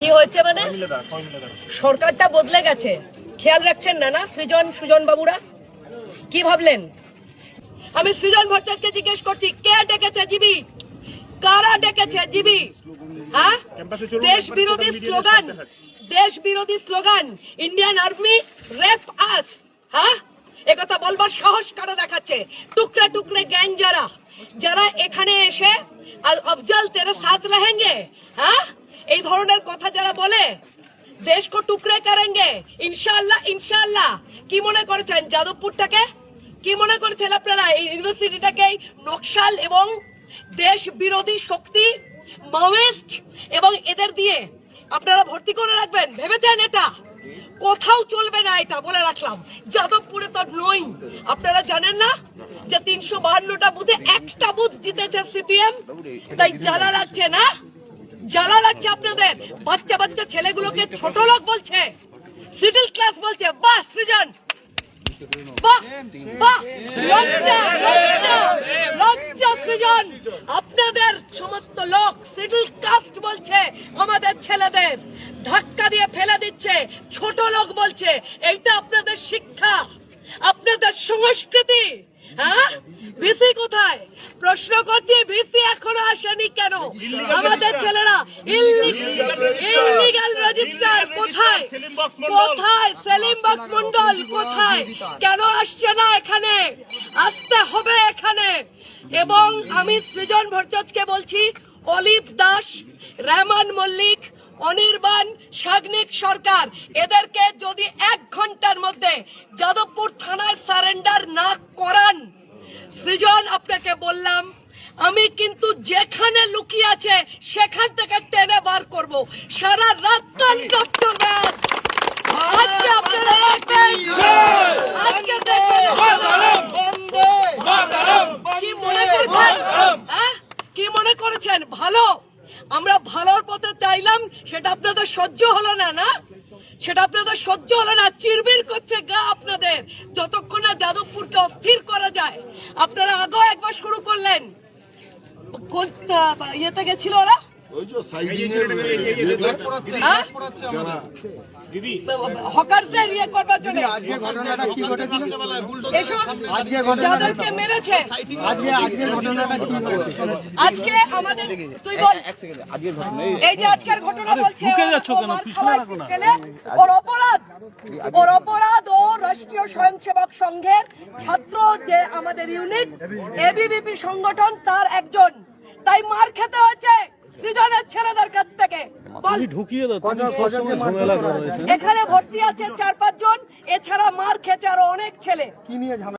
কি হয়েছে মানে সরকারটা বদলে গেছে, খেয়াল রাখছেন না? না সুজন বাবুরা কি ভাবলেন? আমি সৃজন ভট্টাচার্যকে জিজ্ঞেস করছি, কে ডেকেছে জিবি? কারা ডেকেছে জিবি? হ্যাঁ, দেশ বিরোধী স্লোগান ইন্ডিয়ান আর্মি রেপ আস। হ্যাঁ, একথা বলবার সাহস কারা দেখাচ্ছে? টুকরে টুকরে গ্যাং যারা এখানে এসে আফজল তেরে সাথ रहेंगे, হ্যাঁ, এই ধরনের কথা যারা বলে দেশ কো টুকরে করেंगे ইনশাআল্লাহ ইনশাআল্লাহ। কি মনে করেছেন যাদবপুরটাকে? কি মনে করেছেন আপনারা এই ইউনিভার্সিটিটাকে নকশাল এবং দেশ বিরোধী শক্তি মাওয়িস্ট এবং এদের দিয়ে আপনারা ভর্তি করে রাখবেন? ভেবেছেন এটা কোথাও চলবে না? এটা বলে রাখলাম, যাদবপুরে তো নই। আপনারা জানেন না যে 352টা বুথে একটা বুথ জিতেছে সিপিএম? তাই জ্বালা লাগছে না? জ্বালা লাগছে আপনাদের? বাচ্চা বাচ্চা ছেলেগুলোকে ছোট লোক বলছে, মিডল ক্লাস বলছে। বাহ সৃজন, বাহ বাহ, লজ্জা লজ্জা লজ্জা সৃজন। আপনাদের সমস্ত লোক মিডল কাস্ট বলছে, আমাদের ছেলেদের ধাক্কা দিয়ে ফেলে দিচ্ছে, ছোট লোক বলছে। এইটা আপনাদের শিক্ষা, আপনাদের সংস্কৃতি? হ্যাঁ, ভিসি কোথায়? প্রশ্ন করছি, ভিসি এখনো আসেনি কেন? আমাদের ছেলেরা ইলিগাল রেজিস্টার কোথায়? কোথায় সেলিম বক্স মন্ডল কোথায়? কেন আসছে না এখানে? আসতে হবে এখানে। এবং আমি সৃজন ভট্টাচার্যকে বলছি, অলিভ দাস, রহমান মল্লিক, অনির্বাণ, সাগ্নিক সরকার, এদেরকে যদি 1 ঘন্টার মধ্যে যাদবপুর থানায় সারেন্ডার না করান, সৃজন আপনাকে বললাম আমি কিন্তু যেখানে লুকিয়ে আছে সেখান থেকে টেনে বার করব। সারা রাত কান্ডাক্টর আজকে আপনারা দেখবেন, আজকে দেখবেন কি মনে করছেন? হ্যাঁ, কি মনে করেছেন? ভালো, আমরা ভালোর পথে চাইলাম, সেটা আপনাদের সহ্য হলো না? না, সেটা আপনাদের সহ্য হলো না। চিরবির করছে গা আপনাদের, যতক্ষণ না যাদবপুরকে অস্থির করা যায়। আপনারা আগেও একবার শুরু করলেন, ইয়েতে গেছিল ওরা হকারদের ইয়ে করবার জন্য, যাদেরকে মেরেছে। আজকে আমাদের তুই বল, এই যে আজকের ঘটনা বলছে ওর অপরাধ ও রাষ্ট্রীয় স্বয়ংসেবক সংঘের ছাত্র, যে আমাদের ইউনিট এবিভিপি সংগঠন, তার একজন, তাই মার খেতে হয়েছে সৃজনের ছেলেদের কাছ থেকে। এখানে ভর্তি আছে 4-5 জন, এছাড়া মার খেতে আরো অনেক ছেলে।